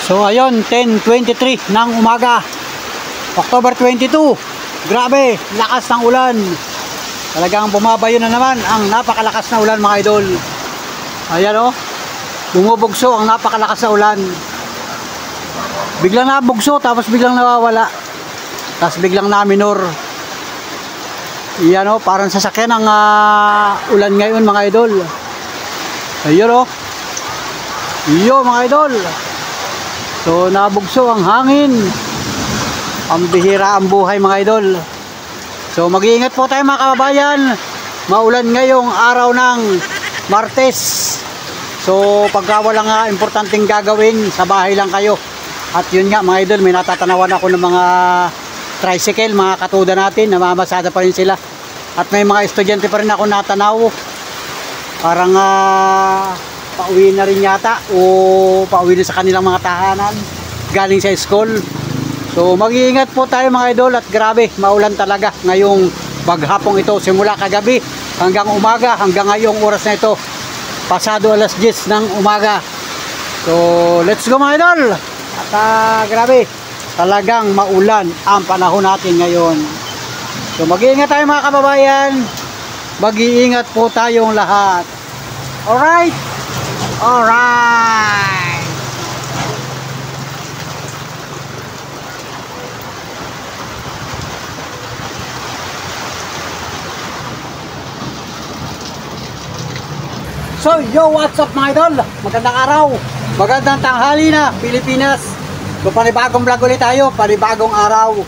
So ayun, 10:23 ng umaga, October 22. Grabe, lakas ng ulan. Talagang bumabayo na naman ang napakalakas na ulan, mga idol. Ayan o, bumubugso ang napakalakas na ulan. Biglang nabugso, tapos biglang nawawala, tapos biglang naminor. Ayan o, parang sasakyan ang ulan ngayon, mga idol. Ayan o, iyo mga idol. So nabugso ang hangin. Ang bihira ang buhay, mga idol. So mag-iingat po tayo, mga kababayan. Maulan ngayong araw ng Martes. So pagka walang importanteng gagawin, sa bahay lang kayo. At yun nga, mga idol, may natatanawan ako ng mga tricycle, mga katuda natin, namamasada pa rin sila. At may mga estudyante pa rin ako natanaw. Parang pauwi na rin yata, o pauwi na sa kanilang mga tahanan galing sa school. So mag-iingat po tayo, mga idol. At grabe, maulan talaga ngayong maghapong ito, simula kagabi hanggang umaga, hanggang ngayong oras na ito, pasado alas 10 ng umaga. So let's go, mga idol. At grabe, talagang maulan ang panahon natin ngayon. So mag-iingat tayo, mga kababayan. Mag-iingat po tayong lahat. Alright? Alright! So, yo, what's up, mga idol? Magandang araw, magandang tanghali na, Pilipinas. So, panibagong vlog ulit tayo, panibagong araw.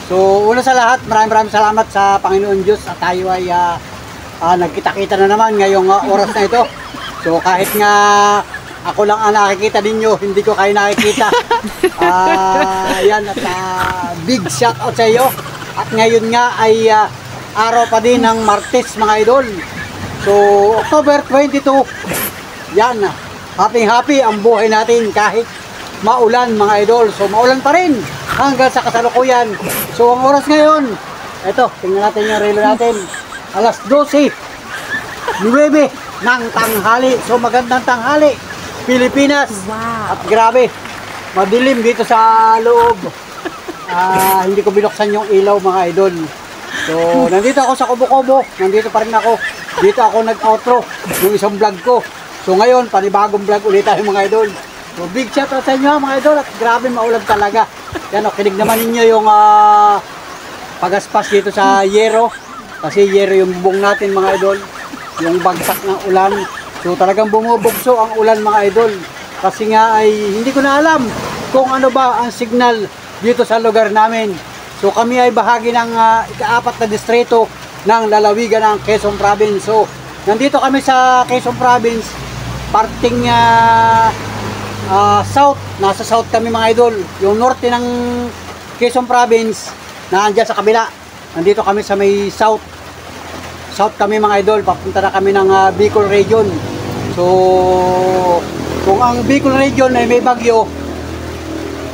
So, una sa lahat, maraming salamat sa Panginoon Diyos at tayo ay nagkita-kita na naman ngayong oras na ito. So, kahit nga ako lang ang nakikita ninyo, hindi ko kayo nakikita. Yan, at big shout out sa iyo. At ngayon nga ay araw pa din ng Martes, mga idol. So, October 22, yan, happy ang buhay natin kahit maulan, mga idol. So, maulan pa rin hanggang sa kasalukuyan. So, ang oras ngayon, eto, tingnan natin yung relo natin, alas 12:09 ng tanghali. So, magandang tanghali, Pilipinas. Wow. At grabe, madilim dito sa loob. Hindi ko binuksan yung ilaw, mga idol. So, nandito ako sa Kubo-Kubo, nandito pa rin ako. Dito ako nag-outro yung isang vlog ko. So ngayon, panibagong vlog ulit tayo, mga idol. So big shout out sa inyo, mga idol. At grabe, maulan talaga. Yan o, kinig naman ninyo yung pagaspas dito sa yero. Kasi yero yung bubong natin, mga idol. Yung bagsak ng ulan. So talagang bumubugso ang ulan, mga idol. Kasi nga ay hindi ko na alam kung ano ba ang signal dito sa lugar namin. So kami ay bahagi ng ika-4 na distrito ng lalawigan ng Quezon Province. So, nandito kami sa Quezon Province, parting south. Nasa south kami, mga idol. Yung norte ng Quezon Province, naandyan sa kabila. Nandito kami sa may south. South kami, mga idol. Papunta na kami ng Bicol Region. So, kung ang Bicol Region ay may bagyo,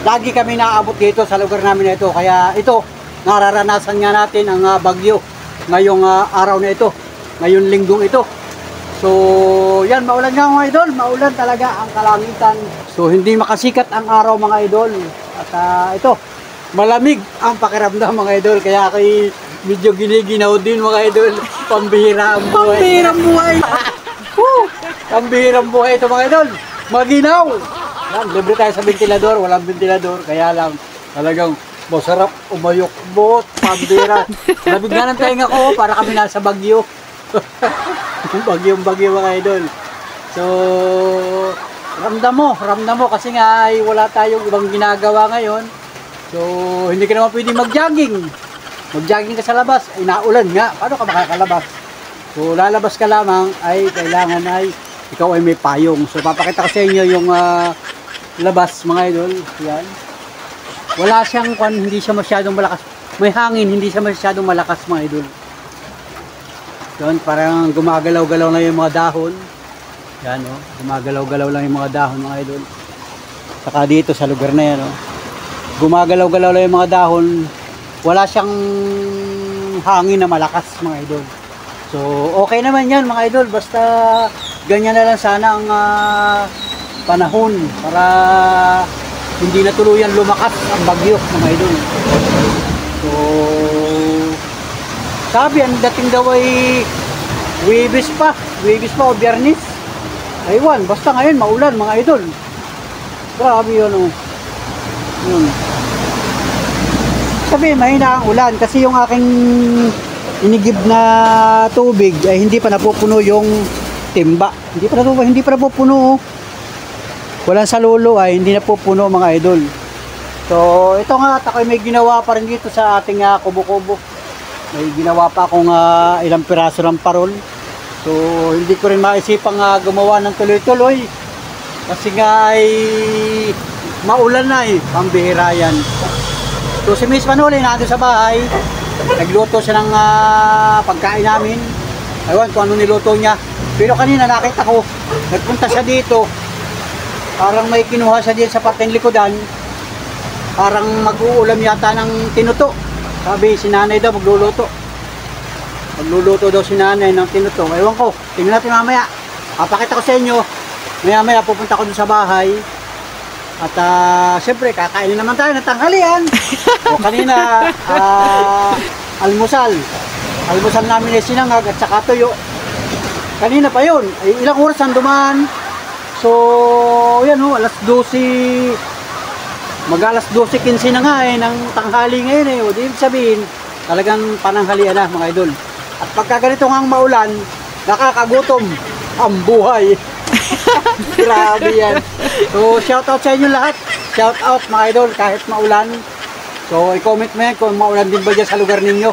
lagi kami naaabot dito sa lugar namin na ito. Kaya ito, nararanasan nga natin ang bagyo ngayong araw na ito, ngayong linggong ito. So yan, maulan nga, mga idol, maulan talaga ang kalangitan. So hindi makasikat ang araw, mga idol. At ito, malamig ang pakiramdam, mga idol. Kaya ako'y medyo giniginaw din, mga idol. Pambihira ang buhay. Pambihirang buhay. Pambihirang buhay ito, mga idol. Maginaw. Yan, libre tayo sa ventilador, walang ventilador. Kaya lang, talagang masarap umayok-bot, pambira. Nabigyan ng tainga ko para kami nasa Bagyo. Bagyo, mga idol. So, ramdam mo kasi nga ay wala tayong ibang ginagawa ngayon. So, hindi ka naman pwedeng mag-jogging. Mag-jogging ka sa labas, ay naulan nga. Paano ka makakalabas? So, lalabas ka lamang, ay kailangan ay ikaw ay may payong. So, papakita ko sa inyo yung labas, mga idol. Yan. Wala siyang hindi siya masyadong malakas. May hangin, hindi siya masyadong malakas, mga idol. Doon, parang gumagalaw-galaw lang yung mga dahon. Yan, oh, gumagalaw-galaw lang yung mga dahon, mga idol. Saka dito sa lugar na yan, oh, gumagalaw-galaw lang yung mga dahon. Wala siyang hangin na malakas, mga idol. So, okay naman yan, mga idol. Basta ganyan na lang sana ang panahon para hindi na tuluyan lumakas ang bagyo mga idol. So sabi ang dating daw ay Wibis pa o Biyernes. Aywan, basta ngayon maulan mga idol. Grabe yun oh. Yun. Sabi mahina ang ulan kasi yung aking inigib na tubig ay hindi pa napupuno yung timba. Hindi pa napupuno oh. Walang salulo ay hindi napupuno mga idol. So ito nga at ako may ginawa pa rin dito sa ating kubo-kubo. May ginawa pa akong ilang piraso ng parol. So hindi ko rin maisipang gumawa ng tuloy-tuloy kasi nga ay maulan na eh, pambihira yan. So si Miss Manoli natin sa bahay, nagluto siya ng pagkain namin. Aywan kung ano niluto niya. Pero kanina nakita ko, nagpunta siya dito, parang may kinuha siya dito sa parteng likodan, parang mag-uulam yata ng tinuto. Sabi si nanay daw magluluto daw si nanay ng tinuto. Ewan ko, tingnan natin mamaya. Papakita ko sa inyo. Maya pupunta ko dun sa bahay. At siyempre kakainin naman tayo ng tanghalian. O kanina almusal namin ay sinangag at saka tuyo. Kanina pa yun, ay ilang oras ang dumaan. So yan ho, alas 12, mag-alas 12:15 na nga ng tanghali ngayon eh. O di sabihin talagang pananghalian na mga idol. At pagka ganito ngang maulan, nakakagutom ang buhay. Grabe yan. So shout out sa inyo lahat. Shout out mga idol kahit maulan. So i-comment mo yan kung maulan din ba dyan sa lugar ninyo.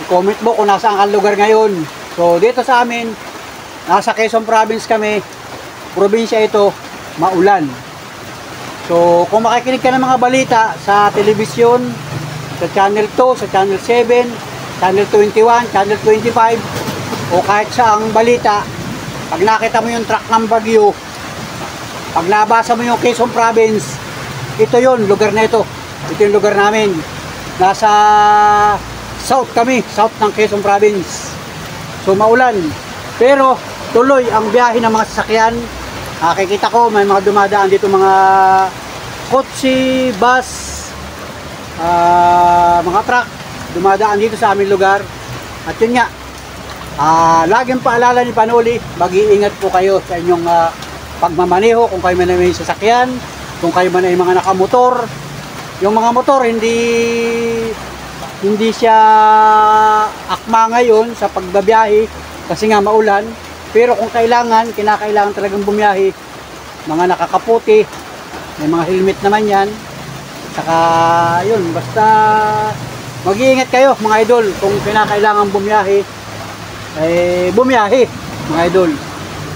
I-comment mo kung nasaan ang lugar ngayon. So dito sa amin, nasa Quezon Province kami. Probinsya ito, maulan. So kung makikinig ka ng mga balita sa telebisyon, sa Channel 2, sa Channel 7, Channel 21, Channel 25, o kahit saang balita, pag nakita mo yung track ng bagyo, pag nabasa mo yung Quezon Province, ito yun, lugar na ito. Ito yung lugar namin. Nasa south kami, south ng Quezon Province. So maulan. Pero tuloy ang biyahe ng mga sasakyan. Kikita ko may mga dumadaan dito, mga kotse, bus, mga truck, dumadaan dito sa aming lugar. At yun nga, laging paalala ni Panoli, mag-iingat po kayo sa inyong pagmamaneho. Kung kayo man ay may sasakyan, kung kayo man ay mga nakamotor. Yung mga motor hindi siya akma ngayon sa pagbabiyahe kasi nga maulan. Pero kung kinakailangan talagang bumiyahe, mga nakakaputi, may mga helmet naman yan. Saka yun, basta mag-iingat kayo mga idol. Kung kinakailangan bumiyahe, bumiyahe mga idol.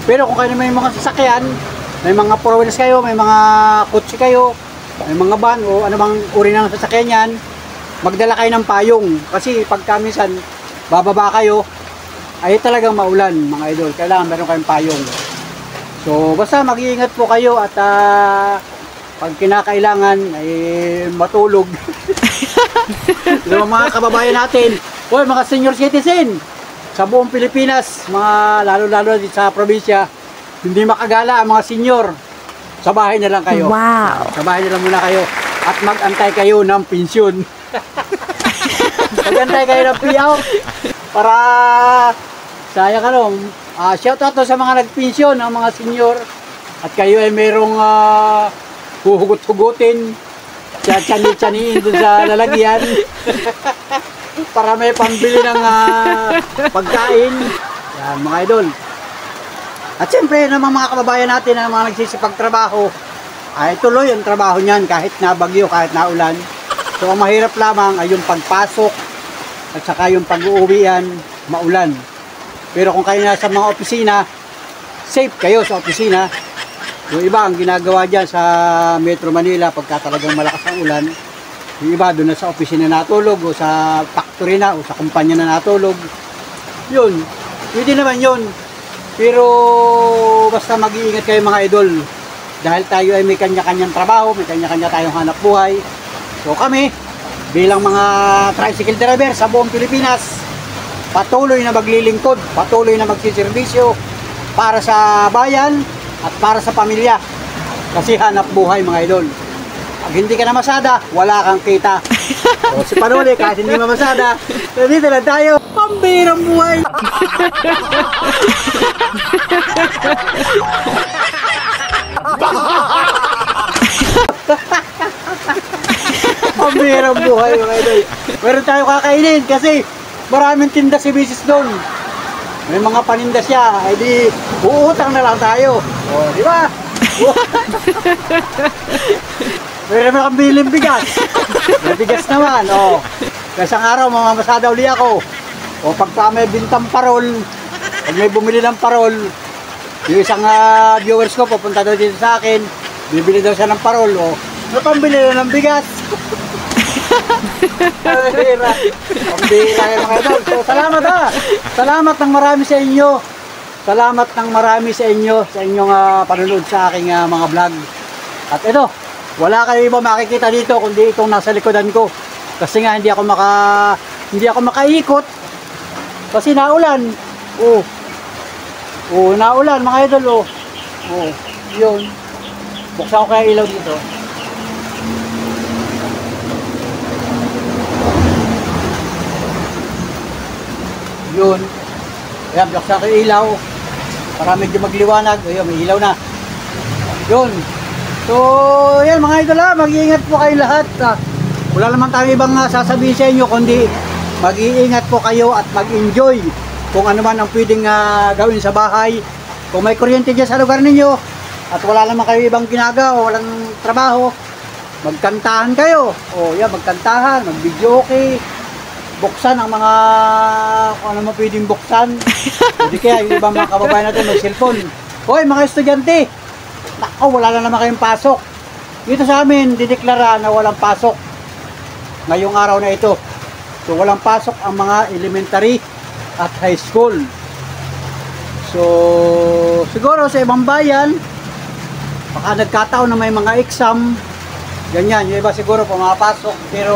Pero kung kayo may mga sasakyan, may mga four wheels kayo, may mga kotse kayo, may mga van o anumang uri ng sasakyan yan, magdala kayo ng payong. Kasi pagka minsan bababa kayo, ay talagang maulan mga idol. Kailangan meron kayong payong. So basta mag-iingat po kayo at pag kinakailangan ay matulog. Yung mga kababayan natin, o mga senior citizen sa buong Pilipinas, mga lalo-lalo dito sa probinsya, hindi makagala ang mga senior. Sa bahay na lang kayo. Wow. Sa bahay na lang muna kayo at mag-antay kayo ng pensyon. Mag-antay kayo ng payout para sayang shout out to sa mga nagpensyon, ang mga senior, at kayo ay mayroong huhugot-hugutin, tiyani-tiyaniin doon sa lalagyan para may pambili ng pagkain. Yan mga idol. At siyempre naman mga kababayan natin na mga nagsisipagtrabaho, ay tuloy ang trabaho niyan kahit na bagyo, kahit na ulan. So ang mahirap lamang ay yung pagpasok at saka yung pag-uuwian, maulan. Pero kung kayo nasa mga opisina, safe kayo sa opisina. Yung iba ang ginagawa dyan sa Metro Manila pagka talagang malakas ang ulan, yung iba doon na sa opisina natulog o sa factory na o sa kumpanya na natulog. Yun, pwede naman yun. Pero basta mag-iingat kayo mga idol. Dahil tayo ay may kanya-kanyang trabaho, may kanya-kanya tayong hanap buhay. So kami, bilang mga tricycle driver sa buong Pilipinas, patuloy na maglilingkod, patuloy na magsiservisyo para sa bayan at para sa pamilya. Kasi hanap buhay mga idol. Pag hindi ka namasada, wala kang kita. O si Panuli, kahit hindi mamasada, dito na tayo. Pambirang buhay. Pambirang buhay mga idol. Meron tayo kakainin kasi maraming tinda si Mrs. doon. May mga paninda siya, ay di uutang na lang tayo. O, di ba? Meron na kang biling bigas. May bigas naman, o. Kasang araw, mamamasada uli ako. O, pagka may bintang parol, pag may bumili ng parol, yung isang viewers ko, pupunta daw dito sa akin, bibili daw siya ng parol, o. Napambili na ng bigas. Pambira. Pambira yung mga idol. So, salamat ha. Salamat ng marami sa inyo. Salamat ng marami sa inyo, sa inyong panunod sa aking mga vlog. At ito, wala kayo iba makikita dito kundi itong nasa likodan ko. Kasi nga hindi ako makaikot kasi naulan. Naulan mga idol. Yun. Buksan ko kaya ilaw dito. Yun. Ayan, buksan ko yung ilaw para medyo magliwanag. Ayun, may ilaw na. Yun. So, yan mga idol ha, mag-iingat po kayo lahat. Wala naman tayong ibang sasabihin sa inyo kundi mag-iingat po kayo at mag-enjoy kung ano man ang pwedeng gawin sa bahay. Kung may kuryente dyan sa lugar ninyo at wala naman kayo ibang ginagawa o walang trabaho, magkantahan kayo. O yan, magkantahan, mag-video okay. Buksan ang mga kung ano mo pwedeng buksan. Hindi kaya yung ibang mga kababayan natin may cellphone. Hoy mga estudyante, nako, wala na naman kayong pasok. Dito sa amin, dideklara na walang pasok ngayong araw na ito. So walang pasok ang mga elementary at high school. So siguro sa ibang bayan baka nagkataon na may mga exam, ganyan, yung iba siguro pumapasok, pero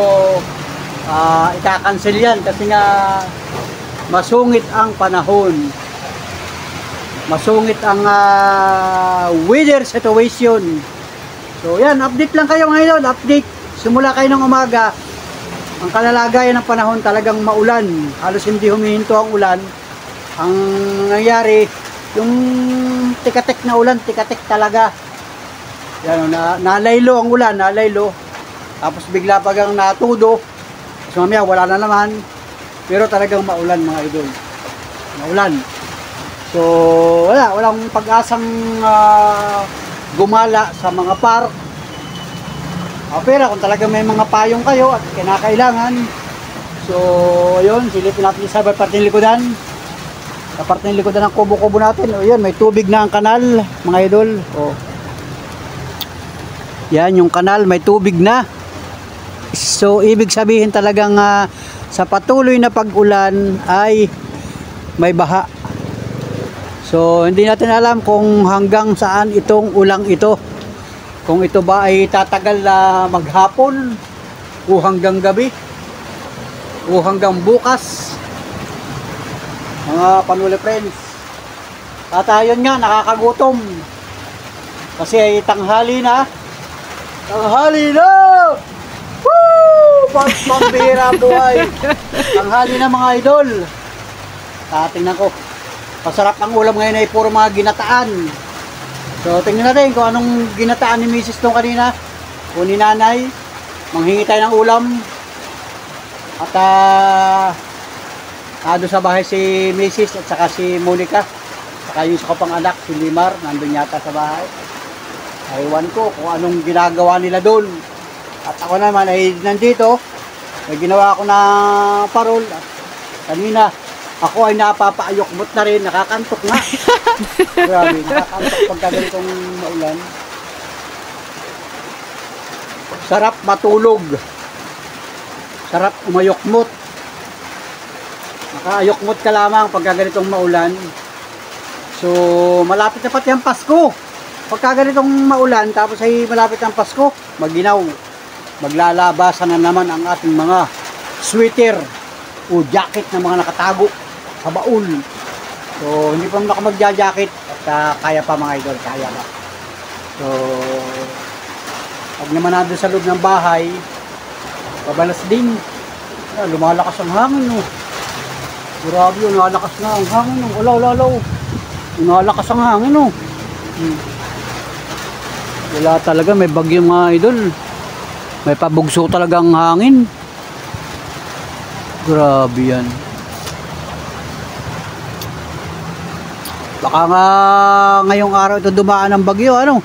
ika-cancel yan kasi nga masungit ang panahon, masungit ang weather situation. So yan, update lang kayo mga idol, update. Simula kayo ng umaga, ang kalalagayan ng panahon talagang maulan, halos hindi humihinto ang ulan. Ang nangyari, yung tikatik na ulan, tikatik talaga. Yan, nalaylo ang ulan, nalaylo. Tapos bigla pagang natudo. So mamaya wala na naman, pero talagang maulan mga idol, maulan. So walang pag-asang gumala sa mga park. Pero kung talagang may mga payong kayo at kinakailangan, so yun, silipin natin sa parte ng likodan, sa parte ng likodan ng kubo-kubo natin. O yun, may tubig na ang kanal mga idol. Yan yung kanal, may tubig na. So ibig sabihin talagang sa patuloy na pag-ulan ay may baha. So hindi natin alam kung hanggang saan itong ulang ito. Kung ito ba ay tatagal na maghapon o hanggang gabi o hanggang bukas. Mga Panuli friends. At ayun nga, nakakagutom. Kasi ay tanghali na. Tanghali na! Pambira buhay. Tanghali na mga idol. Tingnan ko. Masarap ang ulam ngayon ay puro mga ginataan. So tingnan natin kung anong ginataan ni Mrs. nung kanina o ni Nanay. Manghingi tayo ng ulam. At doon sa bahay si Mrs. at saka si Monica. Saka yung isa ko pang anak, si Limar, nandun yata sa bahay. Aywan ko kung anong ginagawa nila doon. At ako naman ay nandito, may ginawa ako na parol. At kanina, ako ay napapaayokmot na rin, nakakantok nga. Grabe, nakakantok pagka ganitong maulan. Sarap matulog. Sarap umayokmot. Nakaayokmot ka lamang pagka ganitong maulan. So, malapit na pati ang Pasko. Pagka ganitong maulan, tapos ay malapit ang Pasko, maginaw. Maglalabasan na naman ang ating mga sweater o jacket na mga nakatago sa baul. So hindi pa naman ako magja-jacket at kaya pa mga idol, kaya pa. So Pag naman nandun sa loob ng bahay, pabalas din. Lumalakas ang hangin, no. Grabe yun, lumalakas na ang hangin, no. Alaw. Lumalakas ang hangin, no. Wala talaga, may bagyo mga idol. May pabugso talagang hangin. Grabe yan. Baka nga ngayong araw ito dumaan ng bagyo, ano?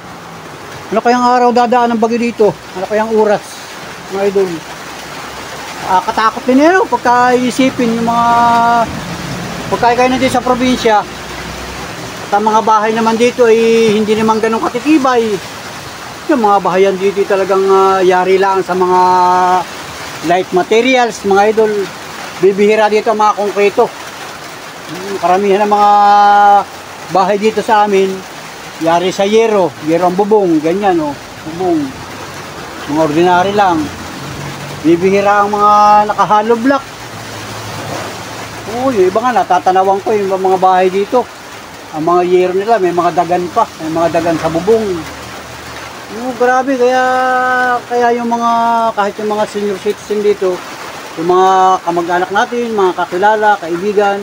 Ano kayang araw dadaan ng bagyo dito? Ano kayang oras, mga idol? Katakot din yan, no? Pagka isipin yung mga pagka kayo na din sa probinsya at ang mga bahay naman dito ay hindi naman ganun katitibay. Yung mga bahayan dito talagang yari lang sa mga light materials, mga idol. Bibihira dito ang mga konkreto. Karamihan ng mga bahay dito sa amin yari sa yero ang bubong, ganyan, oh, bubong, mga ordinary lang. Bibihira ang mga nakahalo block. Oo, yung iba nga natatanawan ko yung mga bahay dito, ang mga yero nila may mga dagan pa, may mga dagan sa bubong. Oo, grabe, kaya yung mga kahit yung mga senior citizen dito, yung mga kamag-anak natin, mga kakilala, kaibigan,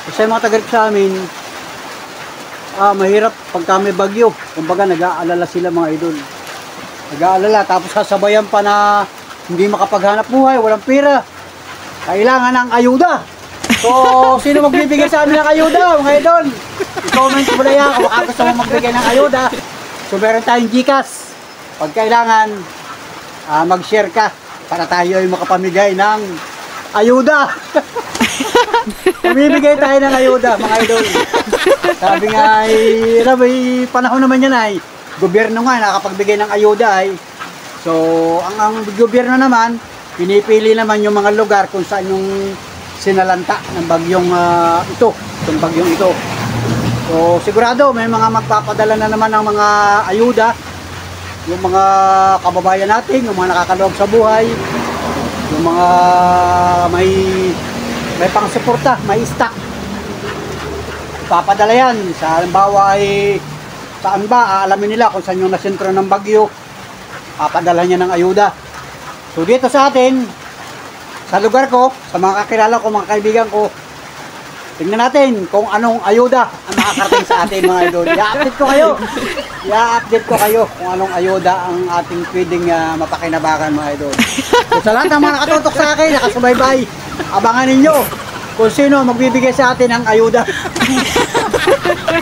kasi mga taga sa amin, mahirap pagka may bagyo. Kumbaga nag-aalala sila, mga idol. Nag-aalala, tapos sasabayan pa na hindi makapaghanap buhay, walang pera. Kailangan ng ayuda. So, sino magbibigay sa amin ng ayuda, mga idol? I-comment mo na yan kung baka gusto mo magbigay ng ayuda. So, meron tayong GCash. Pag kailangan, mag-share ka para tayo ay makapamigay ng ayuda. Bumibigay tayo ng ayuda, mga idol. Sabi nga ay, may panahon naman yan ay, gobyerno nga nakapagbigay ng ayuda ay. So, ang gobyerno naman, pinipili naman yung mga lugar kung saan yung sinalanta ng bagyong itong bagyong ito. So, sigurado may mga magpapadala na naman ng mga ayuda, yung mga kababayan natin, yung mga nakakaluwag sa buhay, yung mga may pang-suporta, may stock. Papadala yan. Sa halimbawa ay saan ba, aalamin nila kung saan yung nasentro ng bagyo. Papadala niya ng ayuda. So dito sa atin, sa lugar ko, sa mga kakilala ko, mga kaibigan ko, tingnan natin kung anong ayuda ang makakarating sa atin, mga idol. I-update ko kayo kung anong ayuda ang ating pwedeng mapakinabangan, mga idol. So sa lahat ng mga nakatutok sa akin, nakasubaybay, abangan ninyo kung sino magbibigay sa atin ng ayuda.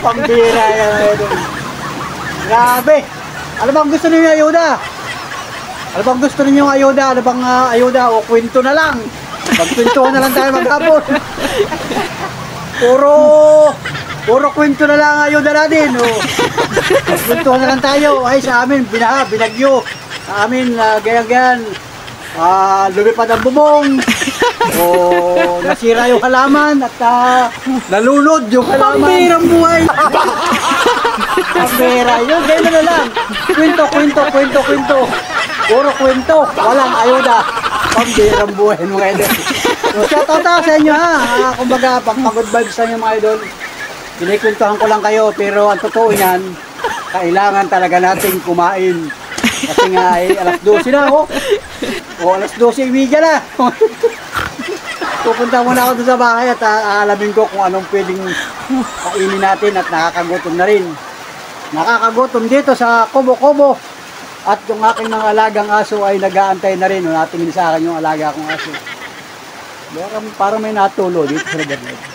Pambira yan, mga idol. Grabe. Ano bang gusto ninyo ayuda? Ano bang gusto ninyo ayuda? Ano bang ayuda? O kwento na lang. Magkwentuhan na lang tayo maghapon. Puro kwento na lang ayuda natin. Magkwentuhan na lang tayo. Ay, sa amin, binaha, binagyo. Sa amin, ganyan-ganyan. Lumipad ang bubong. Nasira yung halaman at nalunod yung halaman. Pambirang buhay. Pambira. Yun, ganyan na lang. Kwento. Puro kwento. Walang ayuda. Pambirang buhay, mga idol. So, shoutout sa inyo, ha. Kumbaga, pag-good vibes sa inyo, mga idol. Kinikwentuhan ko lang kayo, pero ang totoo yan, kailangan talaga natin kumain. Kasi nga, alas 12 na ako. O alas 12:30 na. Pupunta muna ako doon sa bahay at aalamin ko kung anong pwedeng kainin natin at nakakagutom na rin. Nakakagutom dito sa Kubo-Kubo. At yung aking mga alagang aso ay nag-aantay na rin. Natingin sa akin yung alaga kong aso. Parang may natulo dito sa lugar na ito.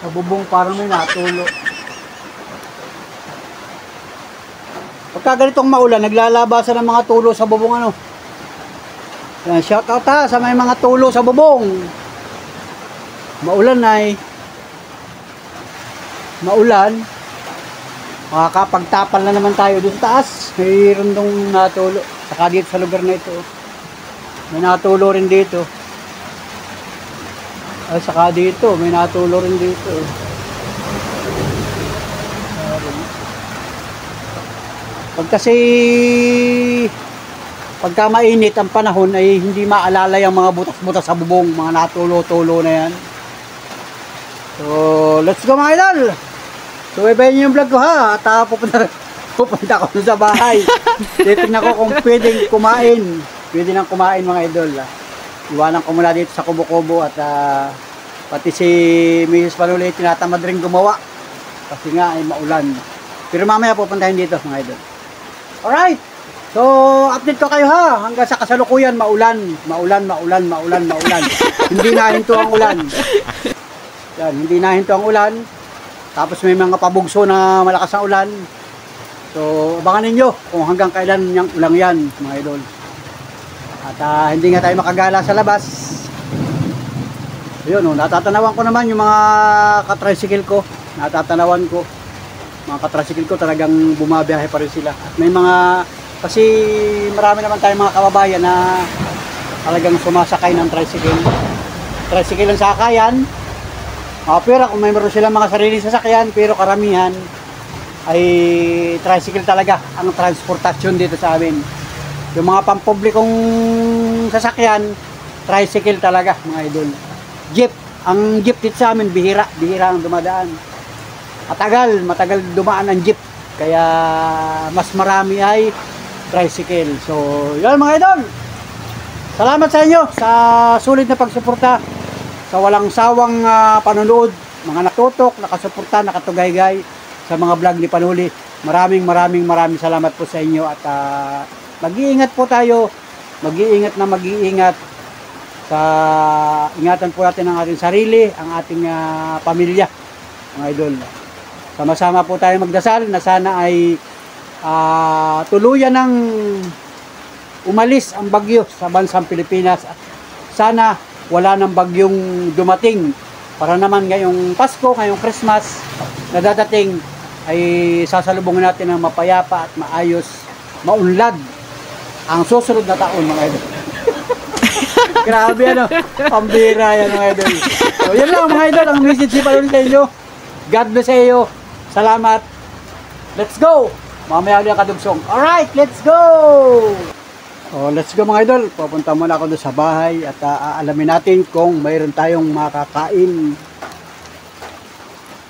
Sa bubong parang may natulo. Pagka ganitong maulan, naglalabasan ng mga tulo sa bubong, ano. Yan, shout out ha sa may mga tulo sa bubong. Maulan ay maulan. Makakapagtapal na naman tayo doon sa taas. May rundong natulo. Saka dito sa lugar na ito. May natulo rin dito. Ay, saka dito. May natulo rin dito. Pagka mainit ang panahon ay hindi maalala yung mga butas-butas sa bubong, mga natulo-tulo na yan. So, let's go, mga idol! So, ibayin niyo yung vlog ko ha. At pupunta ako sa bahay. Titignan ko kung pwedeng kumain. Pwede nang kumain mga idol. Iwanan ko muna dito sa kubo-kubo at pati si Mrs. Panuli tinatamad rin gumawa. Kasi nga ay maulan. Pero mamaya pupuntahin dito mga idol. Alright. So, update ko kayo ha. Hanggang sa kasalukuyan, maulan. Maulan. Hindi nahinto ang ulan. Yan, hindi nahinto ang ulan. Tapos may mga pabugso na malakas ang ulan. So, abangan ninyo kung hanggang kailan yung ulang yan, mga idol. At hindi nga tayo makagala sa labas. Ayun, natatanawan ko naman yung mga katricycle ko. Natatanawan ko. Mga katricycle ko talagang bumabiyahe pa rin sila. At may mga, kasi marami naman tayong mga kababayan na talagang sumasakay ng tricycle. Tricycle ang sakayan. Pero kung may meron silang mga sariling sasakyan, pero karamihan ay tricycle talaga ang transportasyon dito sa amin. Yung mga pampublikong sasakyan, tricycle talaga mga idol. Jeep, ang jeep dito sa amin bihira ang dumadaan. Matagal dumaan ang jeep, kaya mas marami ay tricycle. So, yun mga idol. Salamat sa inyo sa sulit na pagsuporta, sa walang sawang panonood, mga natutok, nakasuporta, nakatugaygay sa mga vlog ni Panuli. Maraming salamat po sa inyo at mag-iingat po tayo. Mag-iingat sa ingatan po natin ang ating sarili, ang ating pamilya, mga idol. Sama-sama po tayo magdasal na sana ay tuluyan ng umalis ang bagyo sa bansang Pilipinas. Sana wala nang bagyong dumating para naman ngayong Pasko, ngayong Christmas na dadating ay sasalubungin natin ng mapayapa at maayos, maunlad ang susunod na taon mga idol. Grabe ano, pambira yan mga idol. So yan lang mga idol, ang message si Panuli sa inyo. God bless sa iyo. Salamat. Let's go. Mamaya ulit ang kadugsong. Alright, let's go. Let's go mga idol. Papunta muna ako doon sa bahay at aalamin natin kung mayroon tayong makakain.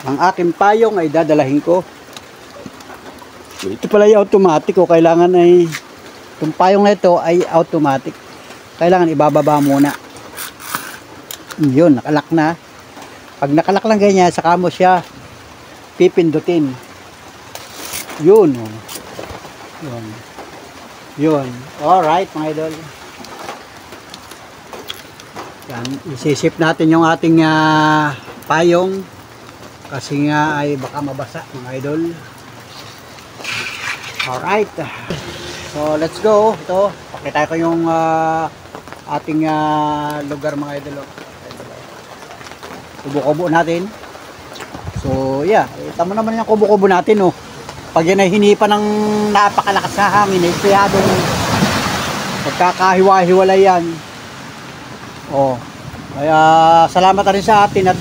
Ang aking payong ay dadalahin ko. Ito pala yung automatic o kailangan ay itong payong na ito ay automatic. Kailangan ibababa muna. Yun, nakalak na. Pag nakalak lang ganyan, saka mo siya pipindutin. Yun. Yun. Alright mga idol. Yan, isisip natin yung ating payong kasi nga ay baka mabasa mga idol. Alright. So let's go. Ito, pakita ko yung ating lugar mga idol. Kubo-kubo natin. So yeah, tama naman yung kubo-kubo natin oh. Pag yan ay hinipa ng napakalakas na hangin, ay kayadong pagkakahiwa-hiwalay yan. Kaya salamat na rin sa atin at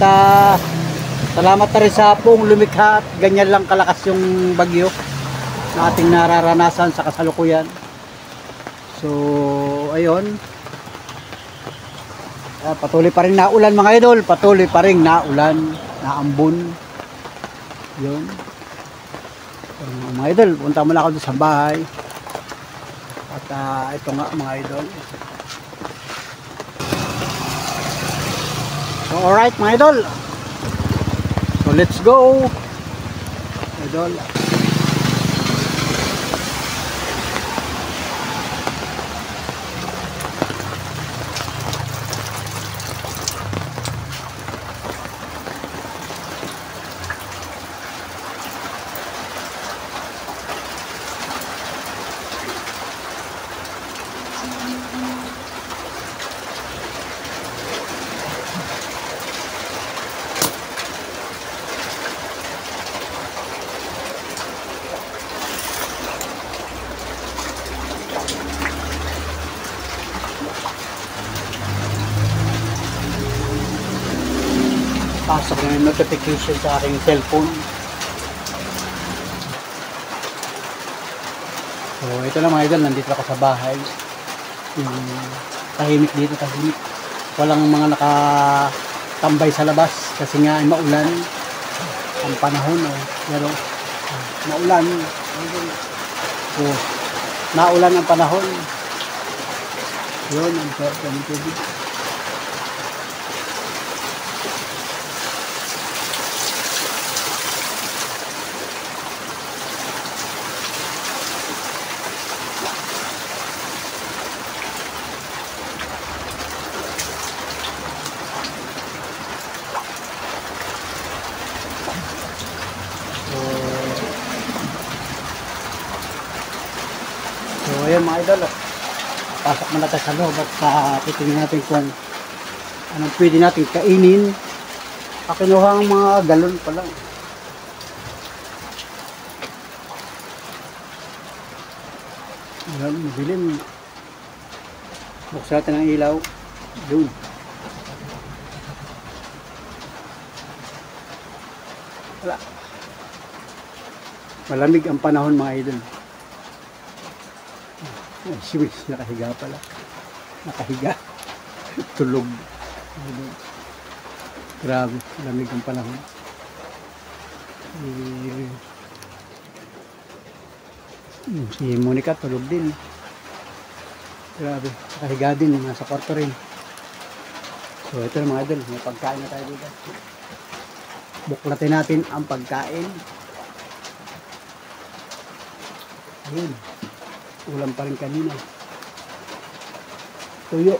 salamat na rin sa buong lumikha at ganyan lang kalakas yung bagyo na ating nararanasan sa kasalukuyan. So, ayun. Patuloy pa rin naulan mga idol. Patuloy pa rin naulan, naambon. Yun. Mga idol, punta muna ako sa bahay. At ito nga mga idol. So alright mga idol. So let's go. Idol. Pasok na yung notification sa aking cellphone. So ito lang mga idol, nandito ako sa bahay. Tahimik dito, tahimik. Walang mga nakatambay sa labas kasi nga ay maulan. ang panahon. Pero maulan. So, naulan ang panahon. Yun, ang swerte ng tubig. So ayan mga idol, pasok muna tayo sa loob at titingnan natin kung anong pwede natin kainin. Pakinuha ang mga galon pa lang. Ayan, madilim. Buksan natin ang ilaw. Yun. Wala. Malamig ang panahon mga idol. Ay, siwis, nakahiga pala. Nakahiga. Tulog. Grabe, malamig ang panahon. Si Monica tulog din. Grabe, nakahiga din. Nasa kwarto rin. So ito na mga idol, may pagkain na tayo dito. Buklatin natin ang pagkain. Ayun. Ulam pa rin kanina. Tuyo.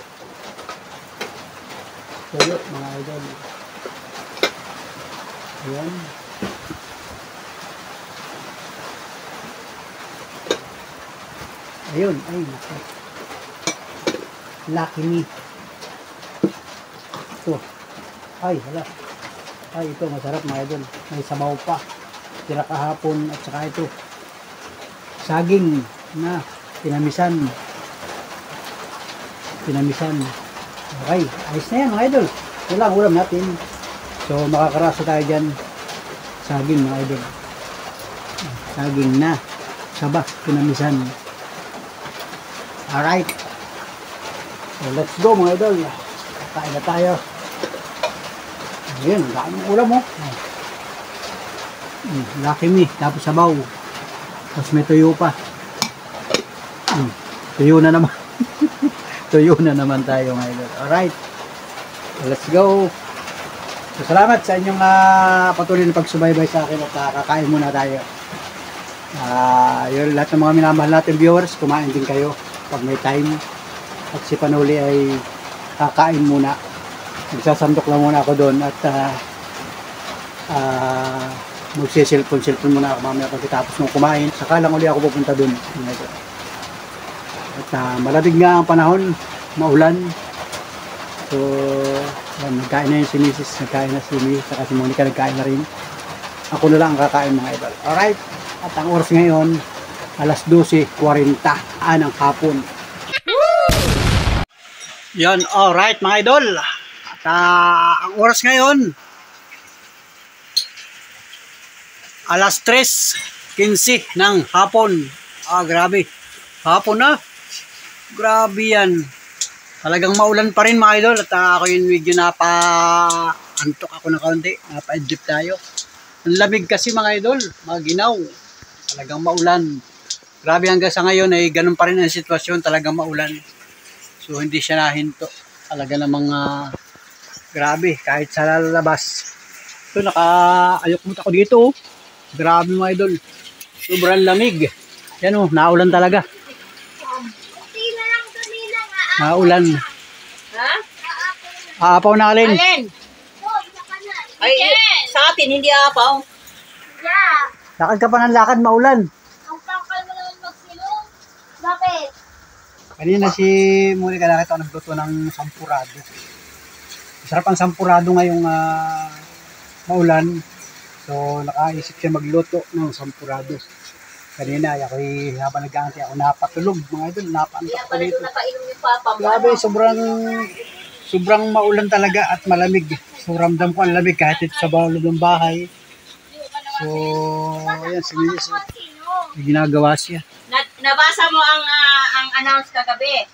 Tuyo, mga idol. Ayan. Ayun, ay, naku. Lucky me. Ito. Ay, hala. Ay, ito, masarap mga idol. May sabaw pa. Tira kahapon at saka ito. Saging na pinamisan. Okay, ayos na yan mga idol. Ito lang ulam natin. So makakarasa tayo dyan. Saging mga idol. Saging na saba pinamisan. Alright, so let's go mga idol. Kain na tayo. Ayan, dami ng ulam mo. Lucky me. Tapos sabaw. Tapos may tuyo pa. Tuyo na naman. Tuyo na naman tayo mga idol. Alright. Let's go. So, salamat sa inyong patuloy na pagsubaybay sa akin at kakain muna tayo. Yun, lahat ng mga minamahal natin viewers, kumain din kayo pag may time. At si Panuli ay kakain muna. Magsasandok lang muna ako doon at magsisilpon muna ako mamaya pagkatapos ng kumain. Saka lang uli ako pupunta doon. At malamig nga ang panahon, maulan. So, nagkain na yung si Mrs. Nagkain na si Mrs. Saka si Monica nagkain na rin. Ako na lang ang kakain mga idol. Alright, at ang oras ngayon, alas 12:40 ng hapon. Yan, alright mga idol. At ang oras ngayon, alas 3:15 ng hapon. Grabe. Hapon na. Grabe yan. Talagang maulan pa rin mga idol. At ako yung medyo napa-antok ako na kaunti. Napa-adjip tayo. Ang lamig kasi mga idol. Maginaw. Talagang maulan. Grabe hanggang sa ngayon ay ganun pa rin ang sitwasyon. Talagang maulan. So hindi siya nahinto. Talaga namang grabe. Kahit sa lalabas. Ito naka-ayok mo ako dito. Grabe mga idol. Sobrang lamig. Yan naulan talaga. Naulan. Ha? Aapaw na alin. Alin? Ay, sa atin, hindi aapaw. Yeah. Lakad ka pa ng lakad, maulan. Ang tangkal mo naman magsilong. Bakit? Kanina si Monica nakita ko nagluto ng sampurado. Masarap ang sampurado ngayong maulan. So nakaisip siya magluto ng sampurado. Kanina ako'y habang nag-aantay ako napatulog mga idol, napaantok Kaya ko pala dito. doon napainom yung papa mo. Grabe, sobrang maulan talaga at malamig. So ramdam ko ang lamig kahit ito sa loob ng bahay. So ayan si Mrs. May ginagawa siya. Nabasa mo ang announce kagabi.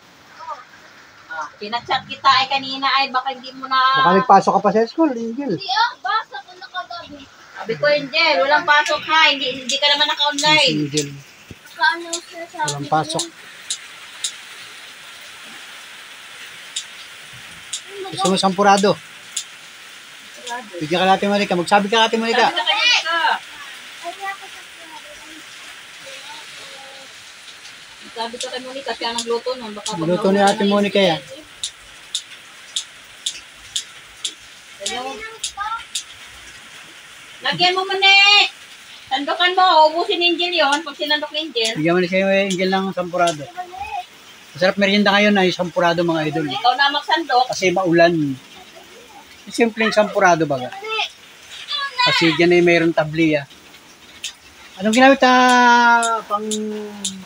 Pinachat kita ay kanina ay baka hindi mo na... Baka nagpasok ka pa sa school, Angel. Hindi basa ko na kagabi. Sabi ko, Angel, walang pasok ha. Hindi ka naman naka-online. Angel. Kaano siya sa Walang pasok. Gusto mo sampurado? Bigyan ka natin Monica. Magsabi ka natin Monica. Sabi na kayo ka. Sabi ka kay Monica, siya nagluto nun. Baka Luto ni ate Monica yan. Lagyan mo manik! Sandokan mo, ubusin ni Angel yun. Pag sinandok ni Angel, Bigyan mo ni sa'yo Angel ng sampurado. Masarap merienda ngayon ay sampurado mga idol. ikaw na magsandok. Kasi maulan. Simpleng sampurado baga. Kasi dyan ay mayroong tablia. Anong ginamit pang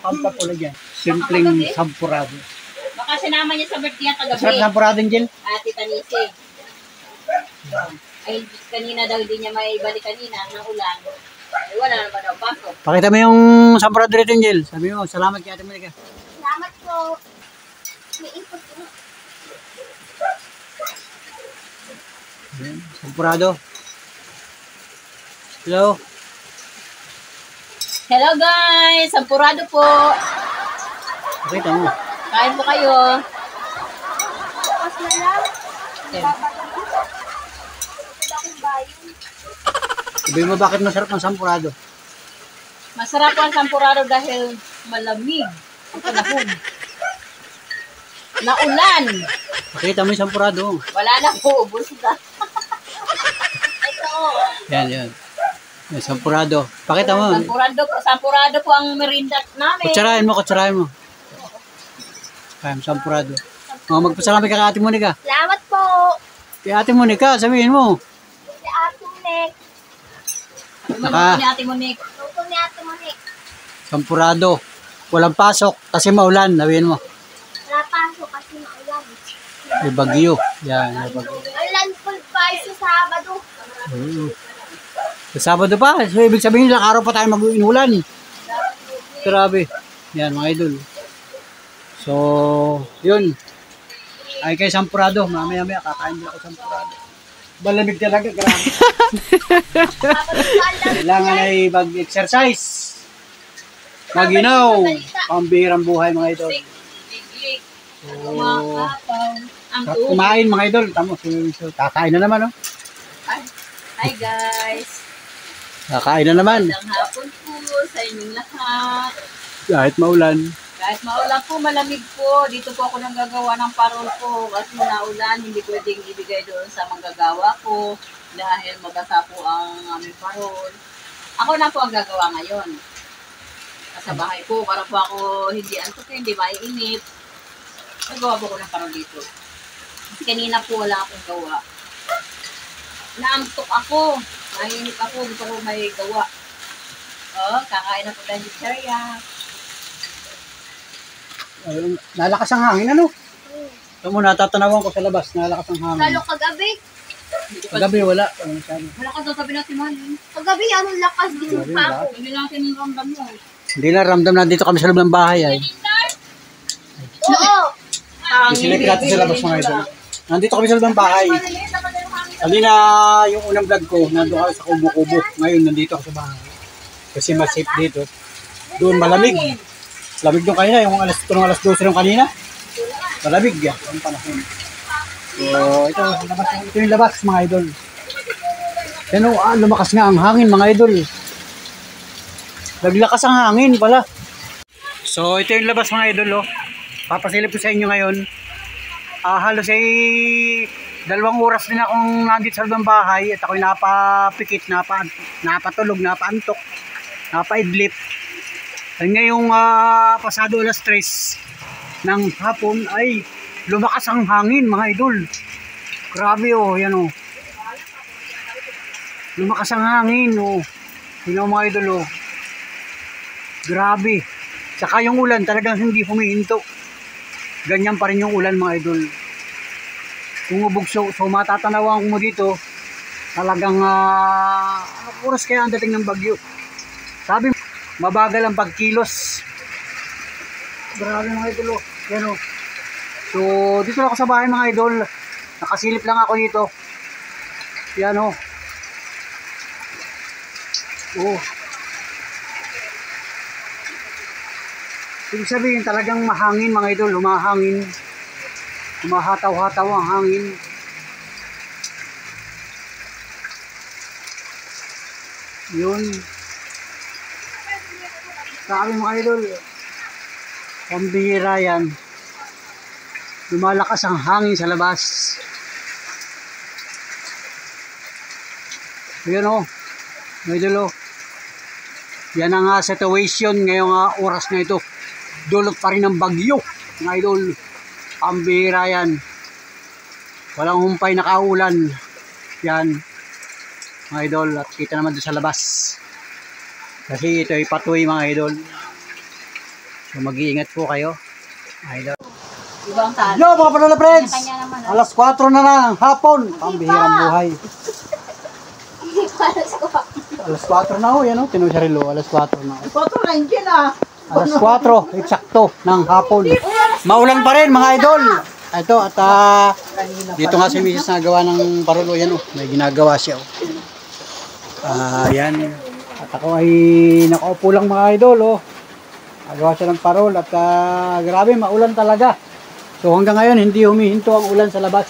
pampapula dyan? Simpleng sampurado. Baka sinama niya sa birthday ang Masarap kagabi. sampurado Angel. Ate Tanisi. Ay, kanina daw hindi niya may balik kanina ng ulan. Ay, wala naman daw pasok. Pakita mo yung sampurado rito Angel. Sabi mo, salamat kay ate Monica. Salamat po. May input po. Ayan, sampurado. Hello. Hello guys! Sampurado po. Pakita mo. Kain po kayo. Tapos na lang. Okay. Wala akong bayan. Sabi mo bakit masarap ang sampurado? Masarap po ang sampurado dahil malamig ang panahon. Naulan. Pakita mo yung sampurado. Wala na po. Ubus na. Ito. Yan, yan. Yan, sampurado. Pakita mo. Sampurado po ang merinda namin. Kutsarahin mo. Ayan, sampurado. Magpasalamat ka kay ate Monica. Salamat po. Kay ate Monica, sabihin mo. Si Ate Nek. Ni Ate Monique. Luto ni Ate Monik. Sampurado. Walang pasok kasi maulan. Sabihin mo. Wala pasok kasi maulan. May bagyo. Yan, may bagyo. Ulan full price sa Sabado. Sa Sabado pa. So, ibig sabihin ilang araw pa tayo mag-inulan. Grabe. Yan, mga idol. So, yun. Ay kay sampurado. Mamaya-maya kakain din ako sampurado. Malamig talaga. Grabe. Kailangan ay mag-exercise. Maginaw. Pambihirang buhay mga idol. Siglig. So, Kumakapaw. Ang sarap tubig. kumain mga idol. Tamo, so, kakain na naman. Oh. Hi guys. Kakain na naman. Magandang hapon po sa inyong lahat. Kahit maulan. Kahit maulan po, malamig po. Dito po ako nanggagawa ng parol ko. Kasi naulan, hindi pwedeng ibigay doon sa manggagawa ko. Dahil mabasa po ang aming parol. Ako na po ang gagawa ngayon. Sa bahay po, para po ako hindi antok, hindi maiinip. Nagawa po ko ng parol dito. Kasi kanina po wala akong gawa. Naantok ako. Mainip ako, hindi ko may gawa. Oh, kakain na po tayo ng cherya. Nalakas ang hangin, ano? Ito mo, natatanawan ko sa labas. Nalakas ang hangin. Lalo kagabi. Kagabi, wala. Masyado. Wala ka sabi natin, Malin. Kagabi, anong lakas din Kagabi, pa wala. ako. Hindi natin ramdam mo. Hindi na ramdam na dito kami sa loob ng bahay. Ay. Oo. Isilipin natin sa labas mga idol. Nandito kami sa loob ng bahay. Kanina yung unang vlog ko, nandun ako sa kubo-kubo. Ngayon, nandito ako sa bahay. Kasi mas safe dito. Doon malamig. Lamig doon kanina, yung alas 12 nung kanina. Malamig yan, ang panahon. So, ito yung labas mga idol. Yan o, lumakas nga ang hangin mga idol. Naglakas ang hangin pala. So, ito yung labas mga idol. Oh. Papasilip ko sa inyo ngayon. Halos ay 2 oras din akong nandito sa loob ng bahay at ako'y napapikit, napatulog, napaantok, napaidlip. At ngayong pasado alas 3 ng hapon ay lumakas ang hangin mga idol. Grabe oh, yan oh. Lumakas ang hangin oh. Tingnan mo mga idol oh. Grabe. Saka yung ulan talagang hindi humihinto. Ganyan pa rin yung ulan mga idol. Umubog so matatanawan mo dito talagang oras kaya ang dating ng bagyo. Sabi mabagal ang pagkilos. Grabe mga idol oh. Yan oh. So dito lang ako sa bahay mga idol. Nakasilip lang ako dito. Yan oh. Oo. Ibig sabihin talagang mahangin mga idol, humahangin. Humahataw-hataw ang hangin. Yun. Sabi mga idol, pambihira yan. Lumalakas ang hangin sa labas. Ayan o, mga idol o. Yan ang situation ngayong oras na ito. Dulot pa rin ng bagyo, mga idol. Pambihira yan. Walang humpay na kaulan. Yan, mga idol. At kita naman doon sa labas. Kasi ito ay patuloy mga idol. So mag-iingat po kayo, mga idol. Ibang talo. Yo mga panola friends! Kanya naman, ah. Alas 4 na lang hapon. Pambihirang buhay. Alas 4 na ho, yan o. Tinusarilo, alas 4 na ho. Alas 4, eksakto ng hapon. Maulan pa rin mga idol. Ito at dito nga si Mrs. nagawa ng parulo yan o. May ginagawa siya o. Yan. At ako ay nakaupo lang mga idol o. Nagawa siya ng parol at grabe maulan talaga. So hanggang ngayon hindi humihinto ang ulan sa labas.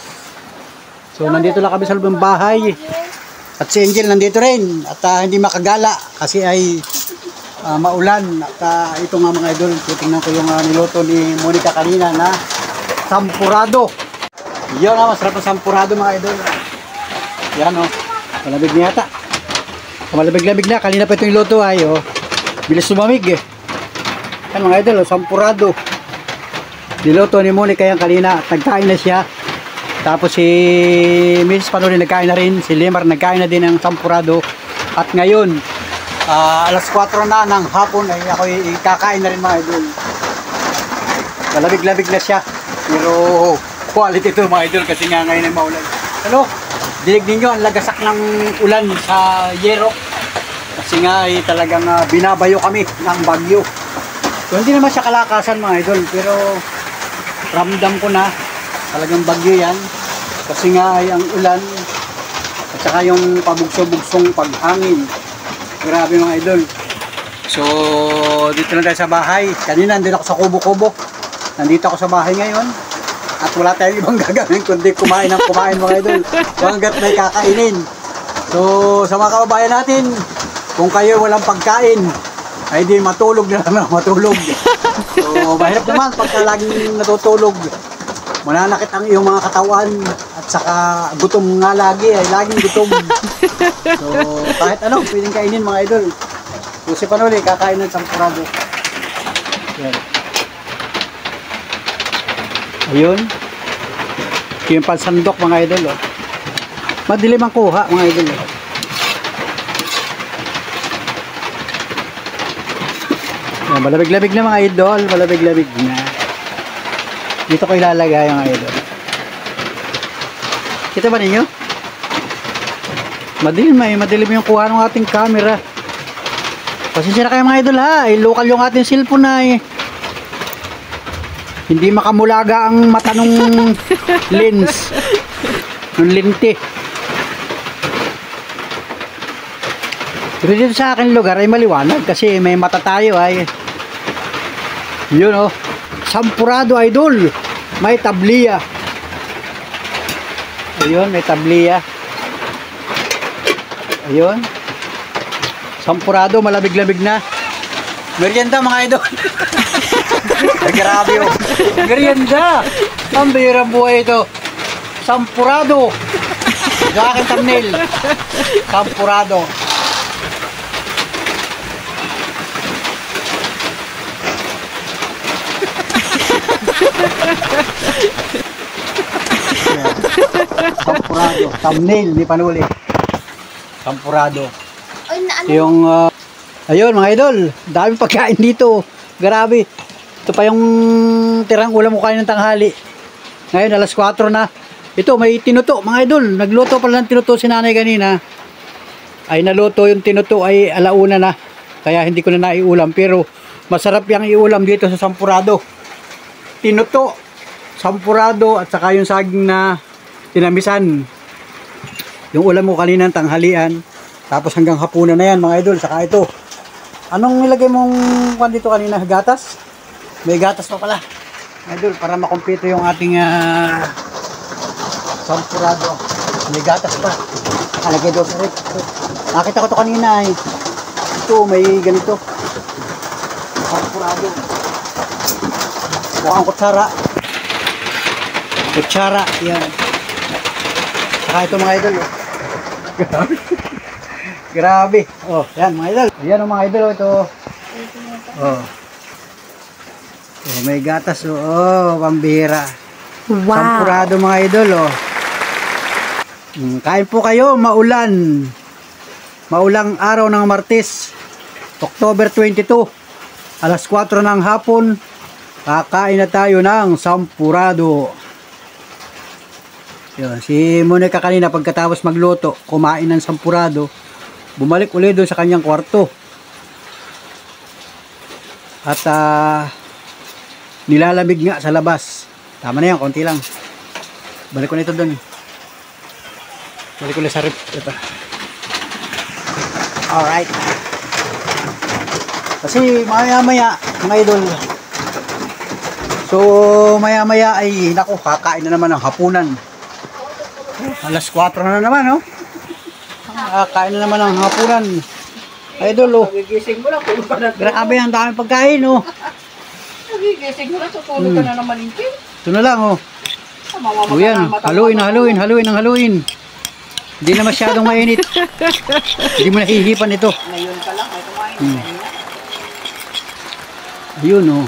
So nandito lang kami sa loob ng bahay. At si Angel nandito rin at hindi makagala kasi ay maulan. At ito nga mga idol, titingnan ko yung niluto ni Monica kanina na sampurado. Yun na, masarap na sampurado mga idol. Yan o, malabig na yata. Malabig-labig na, kanina pa itong niluto ay o. Bilis sumamig eh. Yan mga idol, sampurado. Niluto ni Monica yan kanina at nagkain na siya. Tapos si Mrs. Panuli nagkain na rin, si Limar nagkain na din ng sampurado. At ngayon, alas 4 na ng hapon ay ako kakain na rin mga idol. Malabig-labig na siya. Pero quality ito mga idol kasi nga ngayon ay maulan. Ano? Dinig ninyo ang lagasak ng ulan sa Yero. Kasi nga ay talagang binabayo kami ng bagyo. So hindi naman siya kalakasan mga idol. Pero ramdam ko na talagang bagyo yan. Kasi nga ay ang ulan at saka yung pabugso-bugsong paghangin. Grabe mga idol. So dito na tayo sa bahay. Kanina nandito ako sa kubo-kubo. Nandito ako sa bahay ngayon. At wala tayong ibang gagawin kundi kumain ng kumain mga idol. Hanggat may kakainin. So sa mga kababayan natin, kung kayo walang pagkain, ay di matulog na lang matulog. So mahirap naman pagka laging natutulog. Mananakit ang iyong mga katawan at saka gutom nga lagi ay laging gutom. So kahit ano pwedeng kainin mga idol. So si Panuli kakain ng sampurado. Yan. Ayun. Yung pansandok mga idol. Oh. Madilim ang kuha mga idol. Oh. Yan, malabig-labig na mga idol. Malabig-labig na. Dito ko ilalagay mga idol. Kita ba ninyo? Madilim yung kuha ng ating camera. Pasensya na kayo mga idol ha. Ay, local yung ating cellphone na eh. Hindi makamulaga ang mata nung lens. Nung lente. Pero dito sa akin lugar ay maliwanag kasi may mata tayo ay. Yun oh. Sampurado idol. May tabliya. Ayun, may tabliya. Ayun. Sampurado, malabig-labig na. Merienda mga idol. Grabe oh. Merienda. Ang bihirang buhay ito. Sampurado. Sa akin thumbnail. Sampurado. Sampurado. Thumbnail ni Panuli. Sampurado. Oy, na ano? Yung ayun mga idol, daming pagkain dito. Grabe. Ito pa yung tirang ulam ko kain ng tanghali. Ngayon alas 4 na. Ito may tinuto mga idol. Nagluto pala ng tinuto si nanay kanina. Ay naluto yung tinuto ay alauna na. Kaya hindi ko na naiulam. Pero masarap yung iulam dito sa sampurado. Tinuto, sampurado at saka yung saging na tinamisan. Yung ulam ko kanina ng tanghalian. Tapos hanggang hapunan na yan mga idol. Saka ito. Anong nilagay mong kwan dito kanina? Gatas? May gatas pa pala. Idol, para makumpleto yung ating sampurado. May gatas pa. Nakalagay doon sa rip. Nakita ko to kanina eh. Ito, may ganito. Sampurado. Mukhang kutsara. Kutsara. Yan. Saka ito mga idol. Grabe. Grabe. Oh, yan mga idol. Ayan mga idol. Ito. Oh. Oh, may gatas. Oh, pambihira. Wow. Sampurado mga idol. Oh. Kain po kayo. Maulan. Maulang araw ng Martes. October 22. Alas 4 ng hapon. Kakain na tayo ng sampurado. Yun, si Monica kanina pagkatapos magluto, kumain ng sampurado, bumalik ulit doon sa kanyang kwarto. At nilalamig nga sa labas. Tama na yan, konti lang. Balik ko na ito doon. Balik ko na sa rip. Ito. Alright. Kasi maya-maya, mga idol, so maya-maya ay, naku, kakain na naman ng hapunan. Alas 4 na naman, no? Kakain na naman ng hapunan. Idol, oh. Nagigising mo na, tulog ka na. Grabe, ang dami pagkain, oh. Nagigising mo na, tulog ka na naman yung king. Ito na lang, oh. O yan, haluin. Hindi na masyadong mainit. Hindi mo nahihipan ito. Ngayon ka lang, ay kumain. Ayun, oh.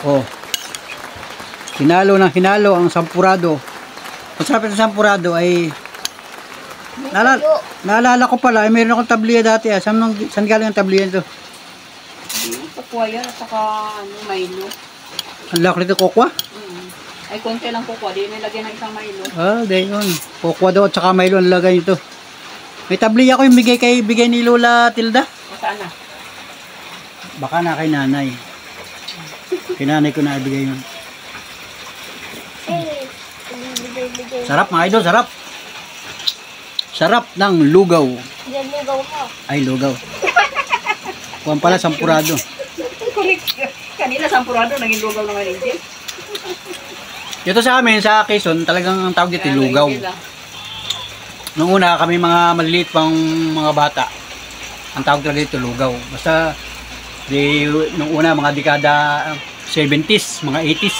Oh. Hinalo ang sampurado. Ang sarap ng sampurado ay naalala ko pala, ay mayroon akong tabliya dati. Saan galing ang tabliya ito? Kokwa yan at saka Milo. Ang laki nito, kokwa? Ay konti lang kokwa, di nilagyan ng isang Milo. Ah, dahil yun. Kokwa daw at saka Milo ang lagay nito. May tabliya ko yung bigay ni Lola Tilda. O saan na? Baka na kay nanay. Kay nanay ko na ibigay yun. Sarap mga idol, sarap. Sarap ng lugaw. Yan lugaw mo. Ay, lugaw. Kuwan pala, sampurado. Kanina sampurado, naging lugaw na ngayon din. Ito sa amin, sa Quezon, talagang ang tawag dito lugaw. Noong una, kami mga maliliit pang mga bata, ang tawag talaga dito lugaw. Basta, noong una, mga dekada 70s, mga 80s,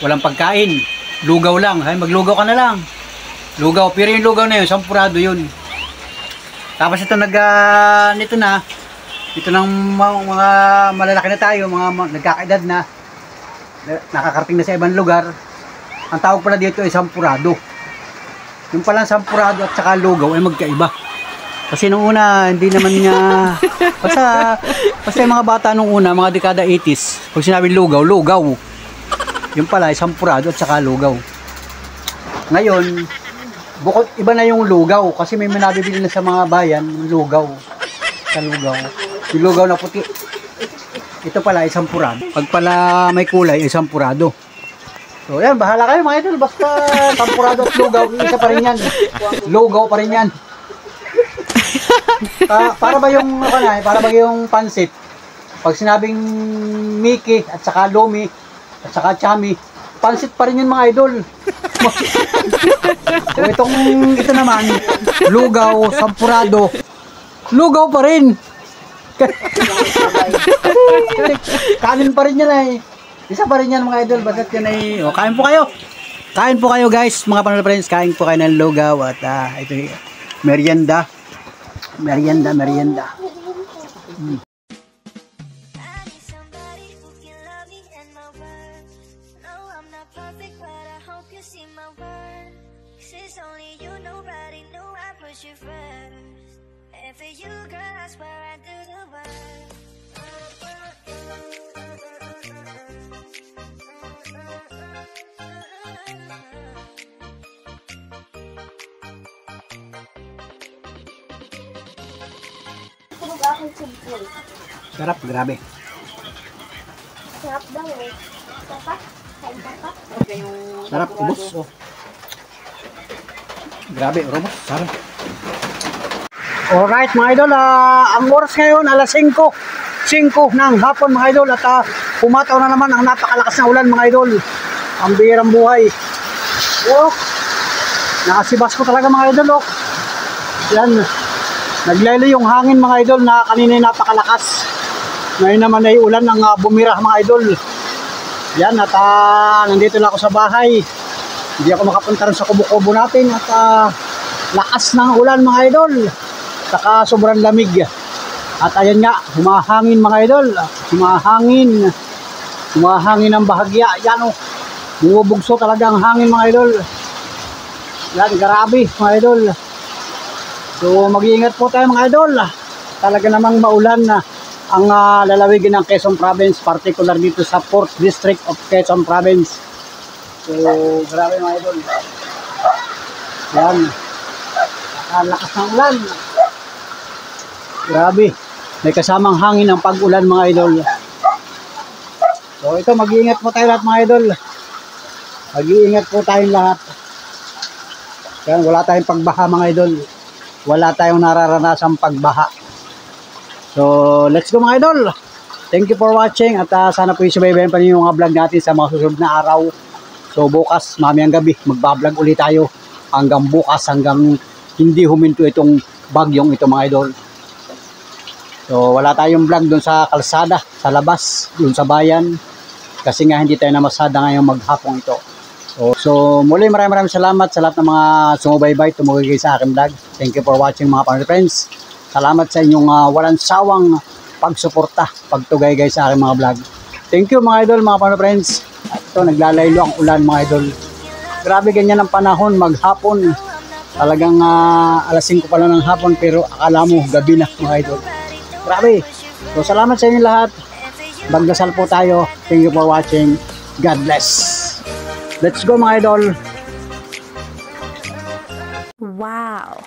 walang pagkain. Lugaw lang. Ay, maglugaw ka na lang. Lugaw. Pero yung lugaw na yun, sampurado yun. Tapos ito nito ng mga malalaki na tayo, mga nagkakaedad na, nakakarating na sa ibang lugar. Ang tawag pala dito ay sampurado. Yung pala sampurado at saka lugaw ay magkaiba. Kasi nung una, hindi naman niya, basta yung mga bata nung una, mga dekada 80s, pag sinabi lugaw. Yung pala ay sampurado at saka lugaw. Ngayon, bukod iba na yung lugaw kasi may nabibili na sa mga bayan lugaw. Sa lugaw. Yung lugaw na puti. Ito pala ay sampurado. Pag pala may kulay ay sampurado. So yan, bahala kayo mga idol. Basta sampurado at lugaw, isa pa rin yan. Lugaw pa rin yan. Para ba yung pansit? Pag sinabing Mickey at saka Lomi at saka Chami, pansit pa rin yun mga idol. So ito naman, lugaw, sampurado, lugaw pa rin. Kanin pa rin yan ay. Isa pa rin yan mga idol. Basta't yan ay, kain po kayo. Kain po kayo guys, mga panood friends. Kain po kayo ng lugaw at ito yung merienda. Merienda. And for you, girl, I swear I do the work. Tulog ako sa pool. Sarap, grabe. Sarap daw eh. Tapat? Kain tapat? Okay, yung Sarap, ubos. Oh. Grabe, ubos. Sarap. Alright mga idol, ang oras ngayon alas 5 ng hapon mga idol at pumataw na naman ang napakalakas na ulan mga idol. Ang bihirang buhay. Oh, nakasibas ko talaga mga idol. Oh. Yan, naglelo yung hangin mga idol na kanina ay napakalakas. Ngayon naman ay ulan ng bumira mga idol. Yan at nandito na ako sa bahay. Hindi ako makapunta rin sa kubo-kubo natin at lakas ng ulan mga idol. Saka sobrang lamig. At ayan nga, humahangin mga idol. Humahangin ang bahagya. Yan o. Bumubugso talaga ang hangin mga idol. Yan, grabe mga idol. So mag-iingat po tayo mga idol. Talaga namang maulan na ang lalawigan ng Quezon Province. Particular dito sa 4th District of Quezon Province. So grabe mga idol. Yan. Ang lakas ng ulan. Grabe. May kasamang hangin ang pag-ulan mga idol. So ito, mag-iingat po tayo lahat mga idol. Mag-iingat po tayong lahat. Yan, wala tayong pagbaha mga idol. Wala tayong nararanasang pagbaha. So let's go mga idol. Thank you for watching at sana po isubaybayan pa ninyo yung mga vlog natin sa mga susunod na araw. So bukas, mamayang gabi, magbablog ulit tayo. Hanggang bukas, hanggang hindi huminto itong bagyong ito mga idol. So wala tayong vlog doon sa kalsada, sa labas, doon sa bayan. Kasi nga hindi tayo namasada ngayong maghapong ito. So muli maraming salamat sa lahat ng mga sumubaybay, tumugay sa aking vlog. Thank you for watching mga pamilya friends. Salamat sa inyong walang sawang pagsuporta, pagtugay guys sa aking mga vlog. Thank you mga idol, mga pamilya friends. Ito, naglalaylo ang ulan mga idol. Grabe ganyan ang panahon, maghapon. Talagang alas 5 pa lang ng hapon pero akala mo gabi na mga idol. Grabe. So salamat sa inyo lahat. Magdasal po tayo. Thank you for watching. God bless. Let's go mga idol. Wow.